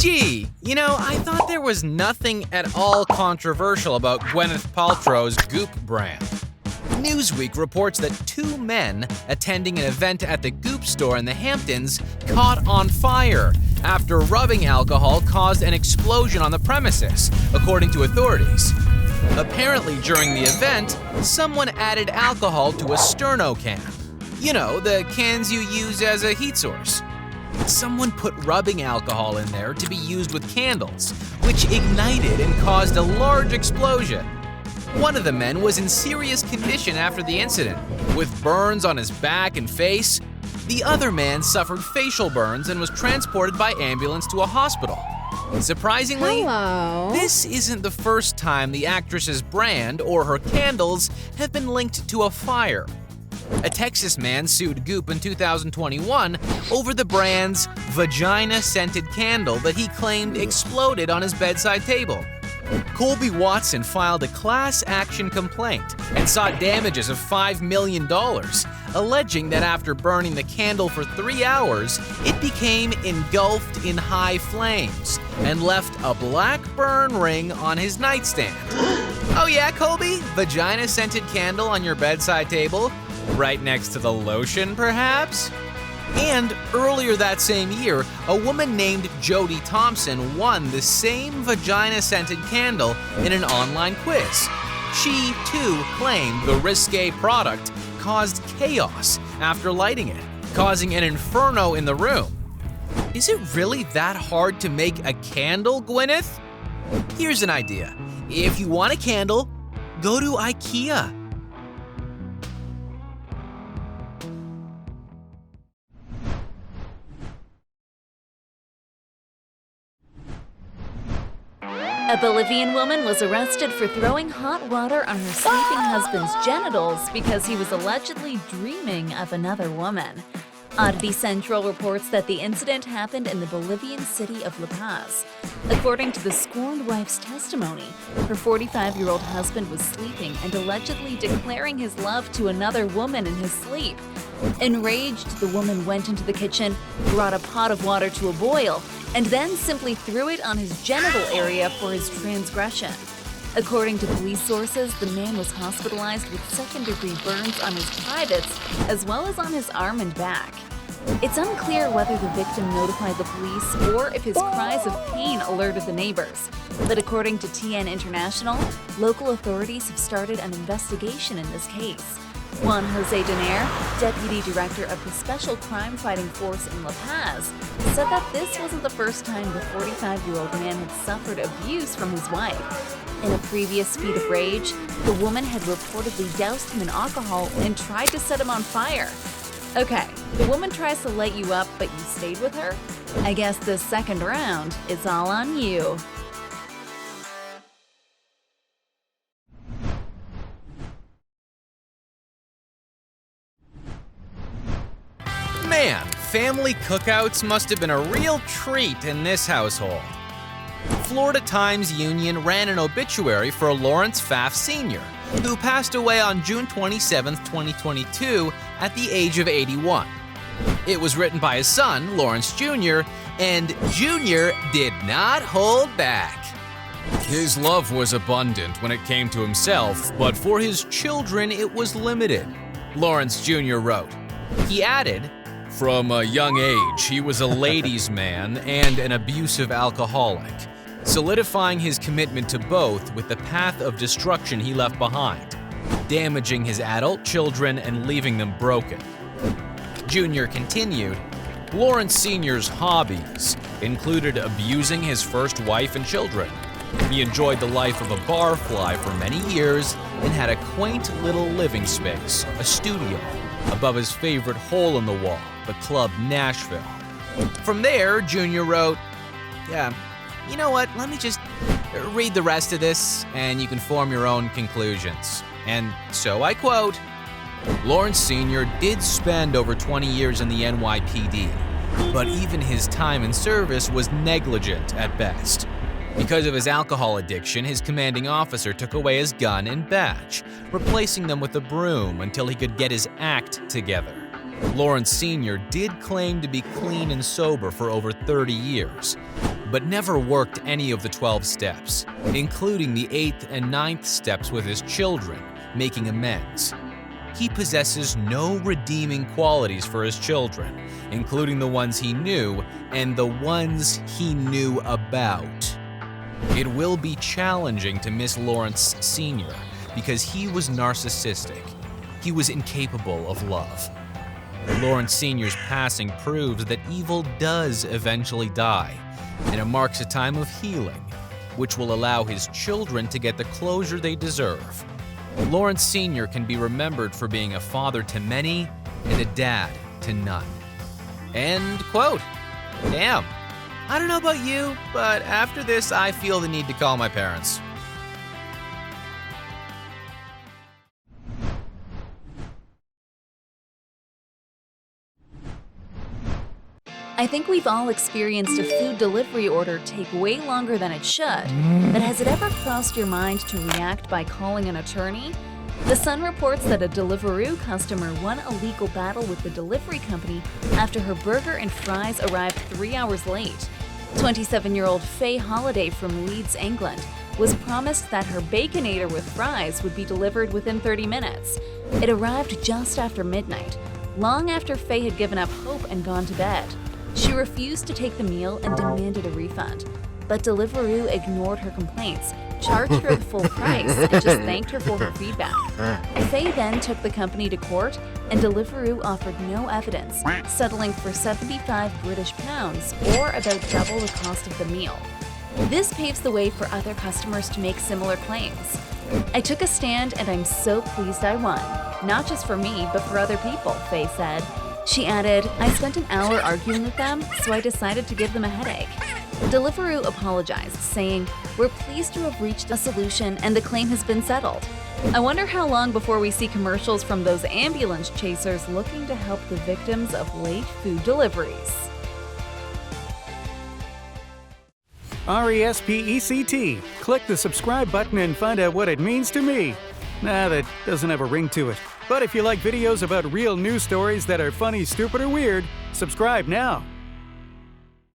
Gee, I thought there was nothing at all controversial about Gwyneth Paltrow's Goop brand. Newsweek reports that two men attending an event at the Goop store in the Hamptons caught on fire after rubbing alcohol caused an explosion on the premises, according to authorities. Apparently, during the event, someone added alcohol to a sterno can. The cans you use as a heat source. Someone put rubbing alcohol in there to be used with candles, which ignited and caused a large explosion. One of the men was in serious condition after the incident, with burns on his back and face. The other man suffered facial burns and was transported by ambulance to a hospital. Surprisingly, this isn't the first time the actress's brand or her candles have been linked to a fire. A Texas man sued Goop in 2021 over the brand's vagina-scented candle that he claimed exploded on his bedside table. Colby Watson filed a class action complaint and sought damages of $5 million, alleging that after burning the candle for 3 hours, it became engulfed in high flames and left a black burn ring on his nightstand. Oh yeah, Colby? Vagina-scented candle on your bedside table? Right next to the lotion, perhaps? And earlier that same year, a woman named Jody Thompson won the same vagina-scented candle in an online quiz. She, too, claimed the risque product caused chaos after lighting it, causing an inferno in the room. Is it really that hard to make a candle, Gwyneth? Here's an idea. If you want a candle, go to IKEA. A Bolivian woman was arrested for throwing hot water on her sleeping husband's genitals because he was allegedly dreaming of another woman. Oddity Central reports that the incident happened in the Bolivian city of La Paz. According to the scorned wife's testimony, her 45-year-old husband was sleeping and allegedly declaring his love to another woman in his sleep. Enraged, the woman went into the kitchen, brought a pot of water to a boil, and then simply threw it on his genital area for his transgression. According to police sources, the man was hospitalized with second-degree burns on his privates as well as on his arm and back. It's unclear whether the victim notified the police or if his cries of pain alerted the neighbors. But according to TN International, local authorities have started an investigation in this case. Juan Jose Donaire, deputy director of the Special Crime Fighting Force in La Paz, said that this wasn't the first time the 45-year-old man had suffered abuse from his wife. In a previous feat of rage, the woman had reportedly doused him in alcohol and tried to set him on fire. Okay, the woman tries to light you up, but you stayed with her? I guess this second round, it's all on you. Man, family cookouts must have been a real treat in this household. Florida Times Union ran an obituary for Lawrence Pfaff Sr., who passed away on June 27, 2022, at the age of 81. It was written by his son, Lawrence Jr., and Jr. did not hold back. His love was abundant when it came to himself, but for his children it was limited, Lawrence Jr. wrote. He added, "From a young age, he was a ladies' man and an abusive alcoholic, solidifying his commitment to both with the path of destruction he left behind, damaging his adult children and leaving them broken." Jr. continued, "Lawrence Sr.'s hobbies included abusing his first wife and children. He enjoyed the life of a barfly for many years and had a quaint little living space, a studio, above his favorite hole in the wall, the Club Nashville." From there, Jr. wrote, you know what, let me just read the rest of this and you can form your own conclusions. And so I quote, "Lawrence Sr. did spend over 20 years in the NYPD, but even his time in service was negligent at best. Because of his alcohol addiction, his commanding officer took away his gun and badge, replacing them with a broom until he could get his act together. Lawrence Sr. did claim to be clean and sober for over 30 years, but never worked any of the 12 steps, including the 8th and 9th steps with his children, making amends. He possesses no redeeming qualities for his children, including the ones he knew and the ones he knew about. It will be challenging to miss Lawrence Sr. because he was narcissistic. He was incapable of love. Lawrence Sr.'s passing proves that evil does eventually die, and it marks a time of healing, which will allow his children to get the closure they deserve. Lawrence Sr. can be remembered for being a father to many and a dad to none. End quote. Damn. I don't know about you, but after this, I feel the need to call my parents. I think we've all experienced a food delivery order take way longer than it should, but has it ever crossed your mind to react by calling an attorney? The Sun reports that a Deliveroo customer won a legal battle with the delivery company after her burger and fries arrived 3 hours late. 27-year-old Faye Holliday from Leeds, England, was promised that her Baconator with fries would be delivered within 30 minutes. It arrived just after midnight, long after Faye had given up hope and gone to bed. She refused to take the meal and demanded a refund, but Deliveroo ignored her complaints, charged her the full price, and just thanked her for her feedback. Faye then took the company to court, and Deliveroo offered no evidence, settling for 75 British pounds, or about double the cost of the meal. This paves the way for other customers to make similar claims. I took a stand and I'm so pleased I won. Not just for me, but for other people, Faye said. She added, I spent an hour arguing with them, so I decided to give them a headache. Deliveroo apologized, saying, we're pleased to have reached a solution and the claim has been settled. I wonder how long before we see commercials from those ambulance chasers looking to help the victims of late food deliveries. RESPECT. Click the subscribe button and find out what it means to me. Nah, that doesn't have a ring to it. But if you like videos about real news stories that are funny, stupid, or weird, subscribe now.